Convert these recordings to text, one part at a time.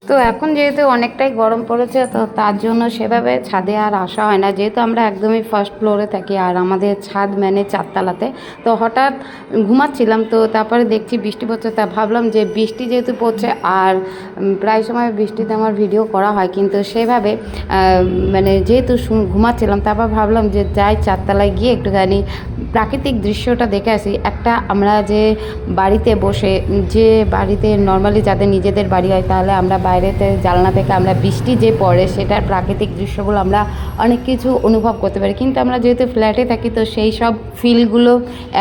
তো এখন যেহেতু অনেকটাই গরম পড়েছে, তো তার জন্য সেভাবে ছাদে আর আসা হয় না, যেহেতু আমরা একদমই ফার্স্ট ফ্লোরে থাকি আর আমাদের ছাদ মানে চারতলাতে। তো হঠাৎ ঘুমাচ্ছিলাম, তো তারপরে দেখছি বৃষ্টি পড়ছে, তা ভাবলাম যে বৃষ্টি যেহেতু পড়ছে আর প্রায় সময় বৃষ্টিতে আমার ভিডিও করা হয়, কিন্তু সেভাবে মানে যেহেতু ঘুমাচ্ছিলাম, তারপর ভাবলাম যে যাই চারতলায় গিয়ে একটুখানি প্রাকৃতিক দৃশ্যটা দেখে আসি। একটা আমরা যে বাড়িতে বসে, যে বাড়িতে নর্মালি যাদের নিজেদের বাড়ি হয়, তাহলে আমরা বাইরেতে জানলা থেকে আমরা বৃষ্টি যে পড়ে সেটার প্রাকৃতিক দৃশ্যগুলো আমরা অনেক কিছু অনুভব করতে পারি, কিন্তু আমরা যেহেতু ফ্ল্যাটে থাকি তো সেই সব ফিলগুলো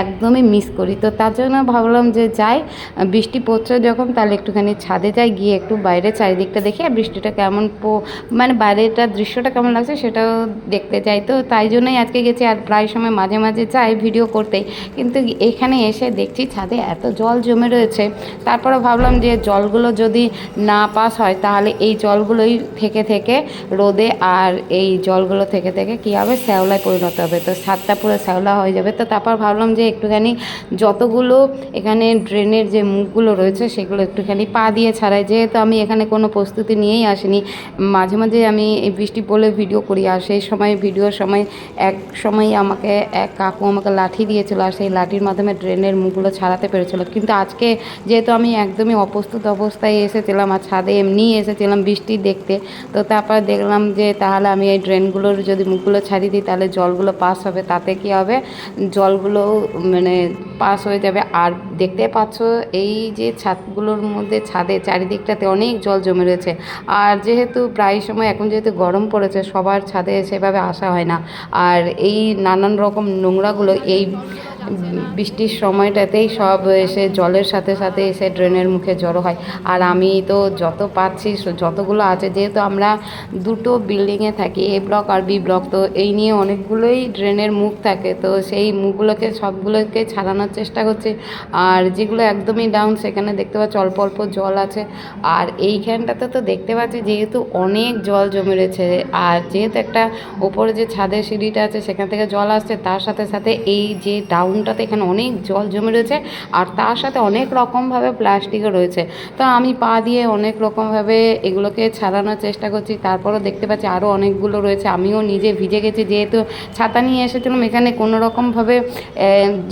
একদমই মিস করি। তো তার জন্য ভাবলাম যে যাই, বৃষ্টি পড়ছে যখন তাহলে একটুখানি ছাদে যাই, গিয়ে একটু বাইরে চারিদিকটা দেখি আর বৃষ্টিটা কেমন মানে বাইরেটার দৃশ্যটা কেমন লাগছে সেটাও দেখতে চাই। তো তাই জন্যই আজকে গেছি, আর প্রায় সময় মাঝে মাঝে যাই ভিডিও করতেই, কিন্তু এখানে এসে দেখছি ছাদে এত জল জমে রয়েছে। তারপরে ভাবলাম যে জলগুলো যদি না পাস হয় তাহলে এই জলগুলোই থেকে থেকে রোদে, আর এই জলগুলো থেকে থেকে কী হবে, শ্যাওলায় পরিণত হবে, তো ছাদটা পুরো শ্যাওলা হয়ে যাবে। তো তারপর ভাবলাম যে একটুখানি যতগুলো এখানে ড্রেনের যে মুখগুলো রয়েছে সেগুলো একটুখানি পা দিয়ে ছাড়াই, যেহেতু আমি এখানে কোনো প্রস্তুতি নিয়েই আসিনি। মাঝে মাঝে আমি এই বৃষ্টি পড়লে ভিডিও করি, আর সেই সময় ভিডিওর সময় এক সময় আমাকে এক কাকু আমাকে লাঠি দিয়েছিল, আর সেই লাঠির মাধ্যমে ড্রেনের মুখগুলো ছাড়াতে পেরেছিল। কিন্তু আজকে যেহেতু আমি একদমই অপ্রস্তুত অবস্থায় এসেছিলাম আর ছাদে এমনিই এসেছিলাম বৃষ্টি দেখতে, তো তারপর দেখলাম যে তাহলে আমি এই ড্রেনগুলোর যদি মুখগুলো ছাড়িয়ে দিই তাহলে জলগুলো পাস হবে, তাতে কী হবে, জলগুলো মানে পাস হয়ে যাবে। আর দেখতে পাচ্ছ এই যে ছাদগুলোর মধ্যে ছাদে চারিদিকটাতে অনেক জল জমে রয়েছে, আর যেহেতু প্রায় সময় এখন যেহেতু গরম পড়েছে সবার ছাদে সেভাবে আসা হয় না, আর এই নানান রকম নোংরাগুলো এই বৃষ্টির সময়টাতেই সব এসে জলের সাথে সাথে এসে ড্রেনের মুখে জড়ো হয়। আর আমি তো যত পাচ্ছি যতগুলো আছে, যেহেতু আমরা দুটো বিল্ডিংয়ে থাকি, এ ব্লক আর বি ব্লক, তো এই নিয়ে অনেকগুলোই ড্রেনের মুখ থাকে, তো সেই মুখগুলোকে সবগুলোকে ছাড়ানোর চেষ্টা করছি। আর যেগুলো একদমই ডাউন সেখানে দেখতে পাচ্ছি অল্প অল্প জল আছে, আর এইখানটাতে তো দেখতে পাচ্ছি যেহেতু অনেক জল জমে রয়েছে, আর যেহেতু একটা ওপরে যে ছাদের সিঁড়িটা আছে সেখান থেকে জল আসছে, তার সাথে সাথে এই যে ডাউনটাতে এখানে অনেক জল জমে রয়েছে, আর তার সাথে অনেক রকমভাবে প্লাস্টিকও রয়েছে। তো আমি পা দিয়ে অনেক রকমভাবে এগুলোকে ছাড়ানোর চেষ্টা করছি, তারপরও দেখতে পাচ্ছি আরও অনেকগুলো রয়েছে। আমিও নিজে ভিজে গেছি, যেহেতু ছাতা নিয়ে এসেছিলাম এখানে কোনো রকমভাবে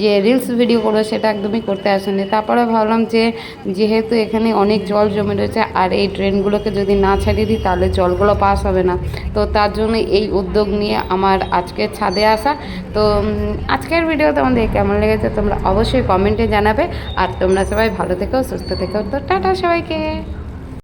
যে রিলস ভিডিও করবো সেটা একদমই করতে আসেনি। তারপরে ভাবলাম যে যেহেতু এখানে অনেক জল জমে রয়েছে আর এই ড্রেনগুলোকে যদি না ছাড়িয়ে দিই তাহলে জলগুলো পাস হবে না, তো তার জন্য এই উদ্যোগ নিয়ে আমার আজকে ছাদে আসা। তো আজকের ভিডিও তোমাদের কেমন লেগেছে তোমরা অবশ্যই কমেন্টে জানাবে, আর তোমরা সবাই ভালো থেকো, সুস্থ থেকো। তো টাটা সবাইকে।